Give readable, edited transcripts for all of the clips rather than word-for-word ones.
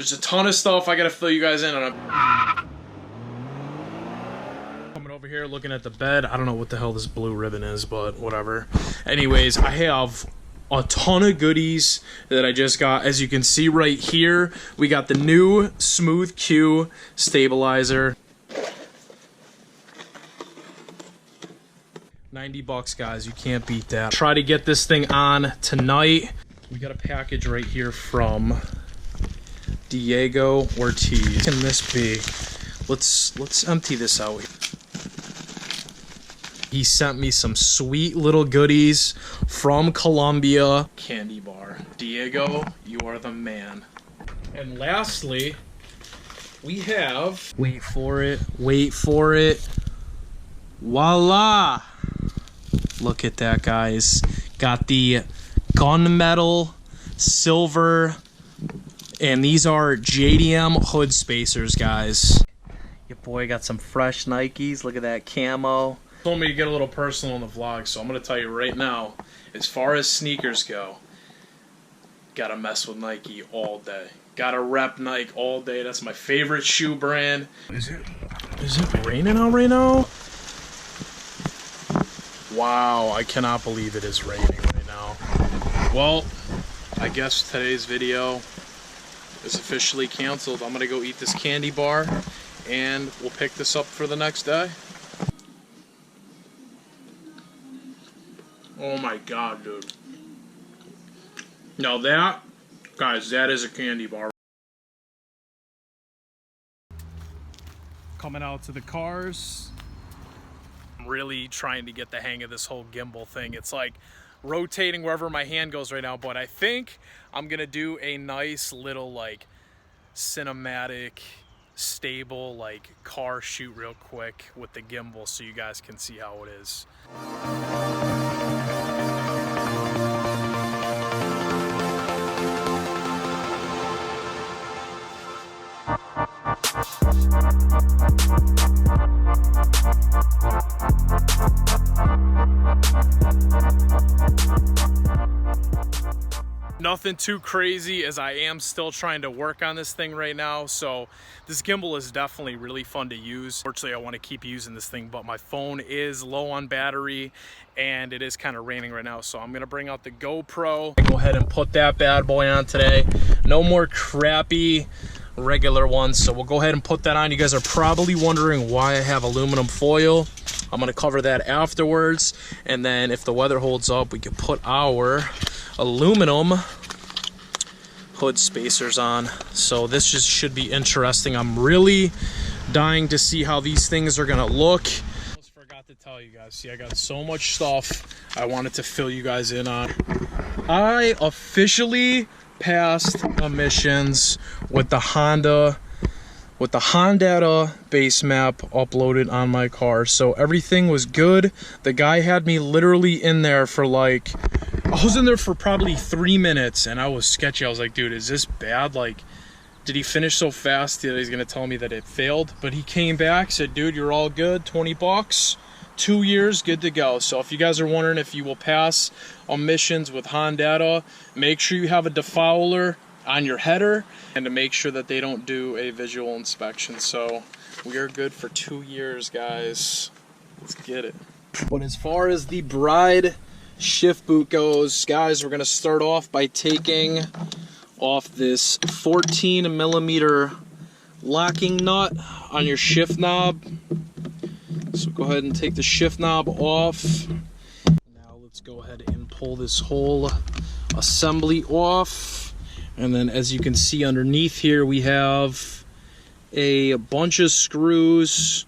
There's a ton of stuff I gotta fill you guys in on. Coming over here looking at the bed. I don't know what the hell this blue ribbon is, but whatever. Anyways, I have a ton of goodies that I just got. As you can see right here, we got the new Smooth Q stabilizer. $90, guys. You can't beat that. Try to get this thing on tonight. We got a package right here from Diego Ortiz. What can this be? Let's empty this out. He sent me some sweet little goodies from Colombia. Candy bar. Diego, you are the man. And lastly, we have, wait for it, voila! Look at that, guys. Got the gunmetal silver, and these are JDM hood spacers, guys. Your boy got some fresh Nikes. Look at that camo. Told me to get a little personal in the vlog, so I'm gonna tell you right now, as far as sneakers go, gotta mess with Nike all day. Gotta rep Nike all day. That's my favorite shoe brand. Is it raining out right now? Wow, I cannot believe it is raining right now. Well, I guess today's video is officially canceled. I'm gonna go eat this candy bar, and we'll pick this up for the next day. Oh my god, dude. Now that, guys, that is a candy bar. Coming out to the cars. I'm really trying to get the hang of this whole gimbal thing. It's like rotating wherever my hand goes right now, but I think I'm gonna do a nice little like cinematic, stable like car shoot real quick with the gimbal so you guys can see how it is. Nothing too crazy, as I am still trying to work on this thing right now, so this gimbal is definitely really fun to use. Fortunately, I want to keep using this thing, but my phone is low on battery and it is kind of raining right now, so I'm gonna bring out the GoPro. Go ahead and put that bad boy on today. No more crappy regular ones, so we'll go ahead and put that on. You guys are probably wondering why I have aluminum foil. I'm gonna cover that afterwards, and then if the weather holds up, we can put our aluminum hood spacers on. So this just should be interesting. I'm really dying to see how these things are gonna look. Almost forgot to tell you guys, see, I got so much stuff I wanted to fill you guys in on. I officially passed emissions with the Honda base map uploaded on my car, so everything was good. The guy had me literally in there for like, I was in there for probably 3 minutes, and I was sketchy. I was like, dude, is this bad? Like, did he finish so fast that he's gonna tell me that it failed? But he came back, said, dude, you're all good, $20, 2 years, good to go. So if you guys are wondering if you will pass emissions with Honda, make sure you have a defouler on your header, and to make sure that they don't do a visual inspection. So we are good for 2 years, guys. Let's get it. But as far as the bride shift boot goes, guys, we're gonna start off by taking off this 14mm locking nut on your shift knob. So go ahead and take the shift knob off. Now let's go ahead and pull this whole assembly off. And then, as you can see underneath here, we have a bunch of screws.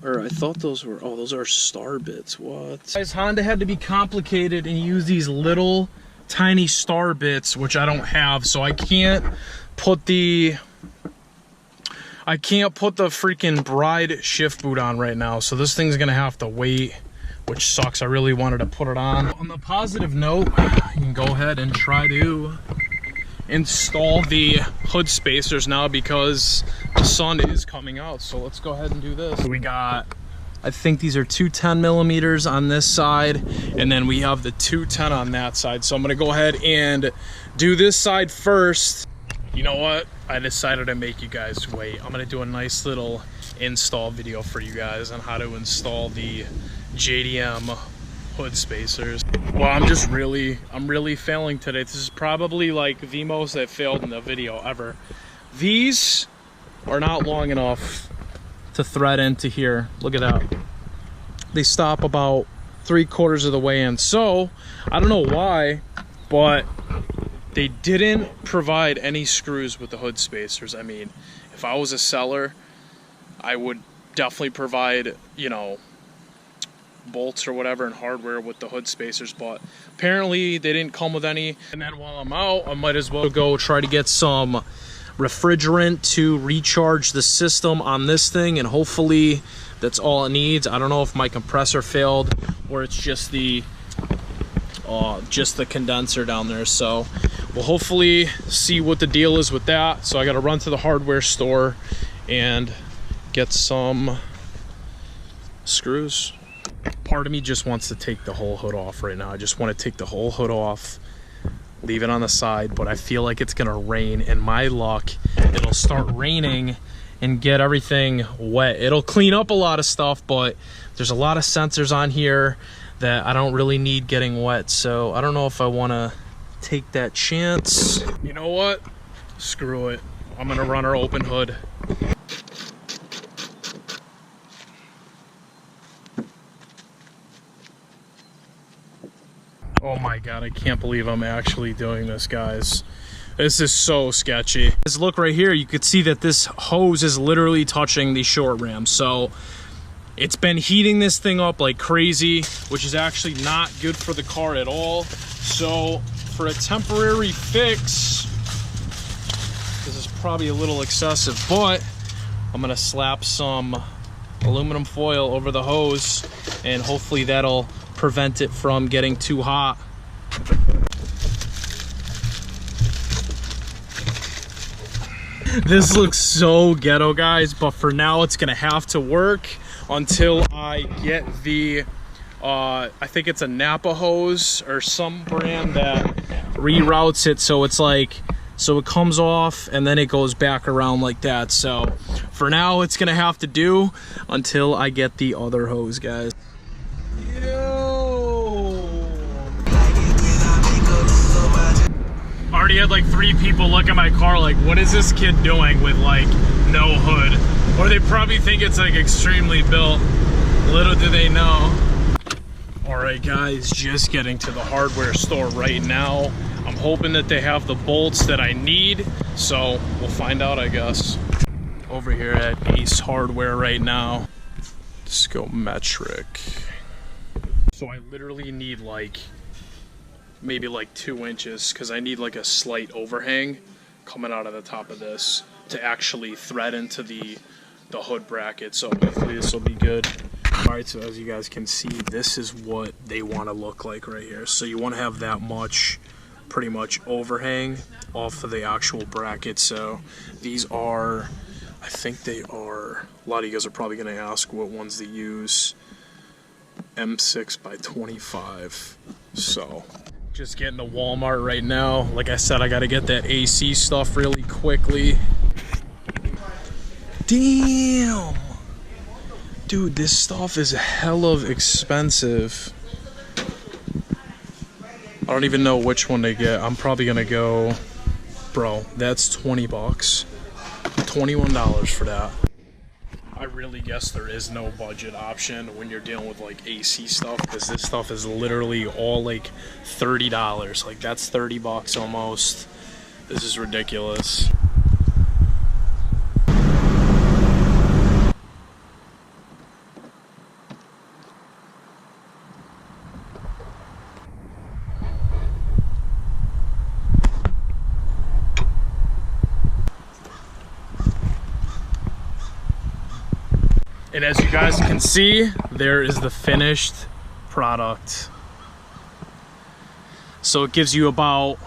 Or I thought those were, oh, those are star bits. What? Guys, Honda had to be complicated and use these little tiny star bits, which I don't have, so I can't put the freaking bride shift boot on right now. So this thing's gonna have to wait, which sucks. I really wanted to put it on. On the positive note, you can go ahead and try to install the hood spacers now because the sun is coming out. So let's go ahead and do this. We got, I think these are 210mm on this side, and then we have the 210 on that side. So I'm gonna go ahead and do this side first. You know what? I decided to make you guys wait. I'm gonna do a nice little install video for you guys on how to install the JDM hood spacers. Well, I'm really failing today. This is probably like the most I've failed in a video ever. These are not long enough to thread into here. Look at that. They stop about 3/4 of the way in. So I don't know why, but they didn't provide any screws with the hood spacers. I mean, if I was a seller, I would definitely provide, you know, bolts or whatever and hardware with the hood spacers, but apparently they didn't come with any. And then while I'm out, I might as well go try to get some refrigerant to recharge the system on this thing, and hopefully that's all it needs. I don't know if my compressor failed or it's just the condenser down there, so we'll hopefully see what the deal is with that. So I got to run to the hardware store and get some screws. Part of me just wants to take the whole hood off right now. I just want to take the whole hood off, leave it on the side, but I feel like it's gonna rain, and my luck, it'll start raining and get everything wet. It'll clean up a lot of stuff, but there's a lot of sensors on here that I don't really need getting wet, so I don't know if I want to take that chance. You know what? Screw it. I'm gonna run our open hood. Oh my god, I can't believe I'm actually doing this, guys. This is so sketchy. Just look right here, you could see that this hose is literally touching the short ram. So it's been heating this thing up like crazy, which is actually not good for the car at all. So for a temporary fix, this is probably a little excessive, but I'm gonna slap some aluminum foil over the hose and hopefully that'll prevent it from getting too hot. This looks so ghetto, guys, but for now it's gonna have to work until I get the I think it's a Napa hose or some brand that reroutes it, so it's like, so it comes off and then it goes back around like that. So for now it's gonna have to do until I get the other hose, guys. Already had like 3 people look at my car like, what is this kid doing with like no hood? Or they probably think it's like extremely built. Little do they know. All right, guys, just getting to the hardware store right now. I'm hoping that they have the bolts that I need, so we'll find out, I guess. Over here at Ace Hardware right now. Let's go metric. So I literally need like maybe like 2 inches, because I need like a slight overhang coming out of the top of this to actually thread into the hood bracket. So hopefully this will be good. All right, so as you guys can see, this is what they want to look like right here. So you want to have that much, pretty much overhang off of the actual bracket. So these are, I think they are, a lot of you guys are probably going to ask what ones they use. M6 by 25. So just getting to Walmart right now. Like I said, I got to get that AC stuff really quickly. Damn! Dude, this stuff is hella expensive. I don't even know which one to get. I'm probably gonna go, bro, that's 20 bucks. $21 for that. I really guess there is no budget option when you're dealing with like AC stuff, because this stuff is literally all like $30. Like that's 30 bucks almost. This is ridiculous. And as you guys can see, there is the finished product. So it gives you about,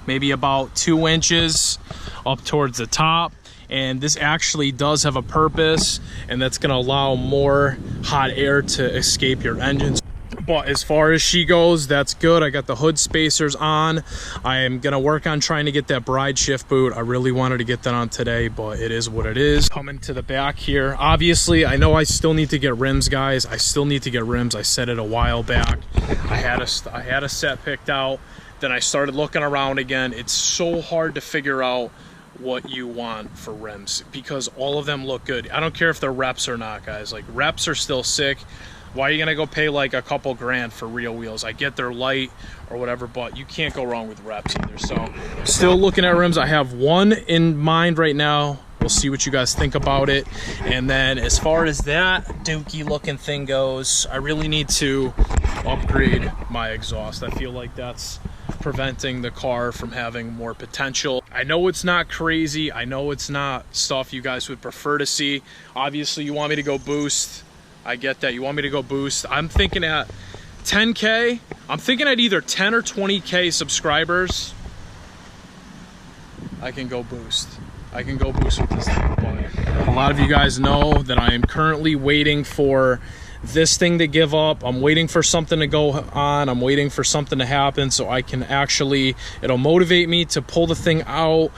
maybe about 2 inches up towards the top. And this actually does have a purpose, and that's gonna allow more hot air to escape your engines. But as far as she goes, that's good. I got the hood spacers on. I am gonna work on trying to get that bride shift boot. I really wanted to get that on today, but it is what it is. Coming to the back here, obviously I know I still need to get rims, guys. I still need to get rims. I said it a while back. I had a set picked out, then I started looking around again. It's so hard to figure out what you want for rims because all of them look good. I don't care if they're reps or not, guys. Like, reps are still sick. Why are you gonna go pay like a couple grand for real wheels? I get they're light or whatever, but you can't go wrong with reps either. So still looking at rims. I have one in mind right now. We'll see what you guys think about it. And then as far as that dookie looking thing goes, I really need to upgrade my exhaust. I feel like that's preventing the car from having more potential. I know it's not crazy. I know it's not stuff you guys would prefer to see. Obviously you want me to go boost. I get that. You want me to go boost. I'm thinking at 10K. I'm thinking at either 10 or 20K subscribers. I can go boost. I can go boost with this thing. But a lot of you guys know that I am currently waiting for this thing to give up. I'm waiting for something to go on. I'm waiting for something to happen so I can actually, it'll motivate me to pull the thing out,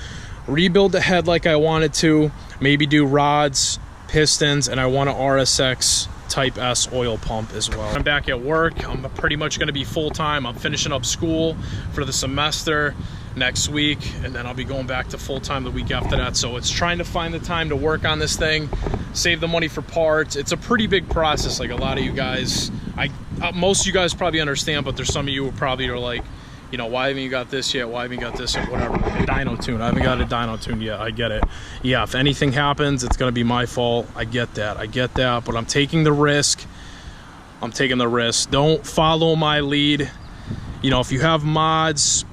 rebuild the head like I wanted to, maybe do rods, pistons, and I want an RSX Type S oil pump as well. I'm back at work. I'm pretty much going to be full-time. I'm finishing up school for the semester next week, and then I'll be going back to full-time the week after that. So it's trying to find the time to work on this thing, save the money for parts. It's a pretty big process. Like, a lot of you guys, most of you guys probably understand, but there's some of you who probably are like, you know, why haven't you got this yet? Why haven't you got this or whatever? A dyno tune. I haven't got a dyno tune yet. I get it. Yeah, if anything happens, it's going to be my fault. I get that. I get that. But I'm taking the risk. I'm taking the risk. Don't follow my lead. You know, if you have mods,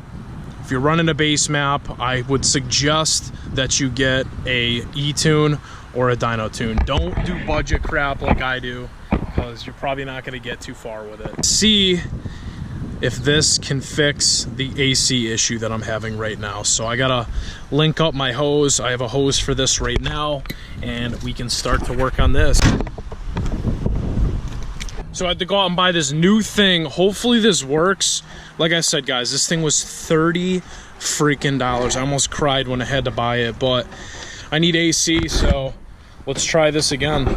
if you're running a base map, I would suggest that you get a E-tune or a dyno tune. Don't do budget crap like I do, because you're probably not going to get too far with it. See if this can fix the AC issue that I'm having right now. So I gotta link up my hose. I have a hose for this right now, and we can start to work on this. So I had to go out and buy this new thing. Hopefully this works. Like I said, guys, this thing was $30 freaking. I almost cried when I had to buy it, but I need AC, so let's try this again.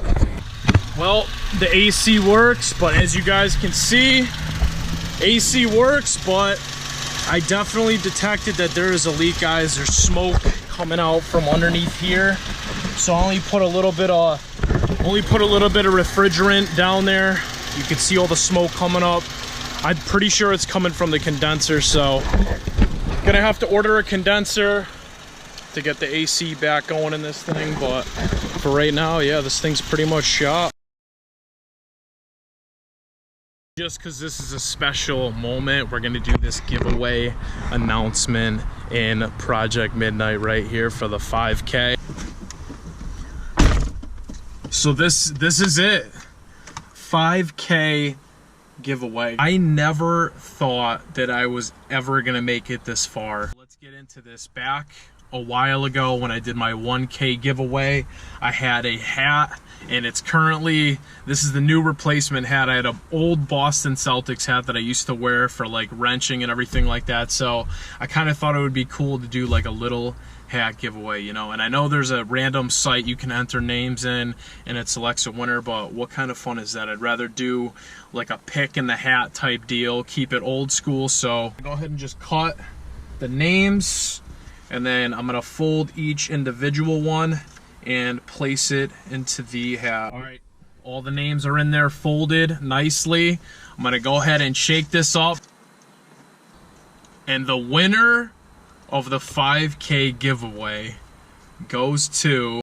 Well, the AC works, but as you guys can see, AC works, but I definitely detected that there is a leak, guys. There's smoke coming out from underneath here. So I only put a little bit of refrigerant down there. You can see all the smoke coming up. I'm pretty sure it's coming from the condenser, so gonna have to order a condenser to get the AC back going in this thing. But for right now, yeah, this thing's pretty much shot. Just because this is a special moment, we're going to do this giveaway announcement in Project Midnight right here for the 5K. So this is it. 5K giveaway. I never thought that I was ever going to make it this far. Let's get into this. Back a while ago when I did my 1K giveaway, I had a hat, and it's currently, this is the new replacement hat. I had an old Boston Celtics hat that I used to wear for like wrenching and everything like that. So I kind of thought it would be cool to do like a little hat giveaway, you know. And I know there's a random site you can enter names in and it selects a winner, but what kind of fun is that? I'd rather do like a pick in the hat type deal, keep it old school. So go ahead and just cut the names, and then I'm gonna fold each individual one and place it into the hat. All right, all the names are in there folded nicely. I'm gonna go ahead and shake this up. And the winner of the 5K giveaway goes to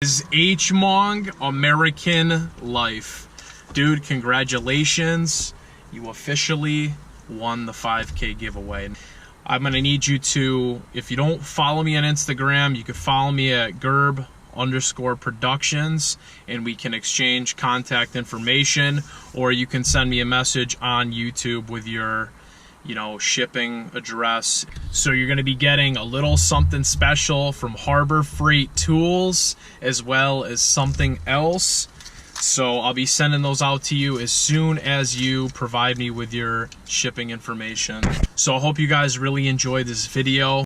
is H-Mong American Life. Dude, congratulations. You officially won the 5K giveaway. I'm gonna need you to, if you don't follow me on Instagram, you can follow me at Gerb_productions, and we can exchange contact information, or you can send me a message on YouTube with your, you know, shipping address. So you're gonna be getting a little something special from Harbor Freight Tools, as well as something else So I'll be sending those out to you as soon as you provide me with your shipping information. So I hope you guys really enjoyed this video.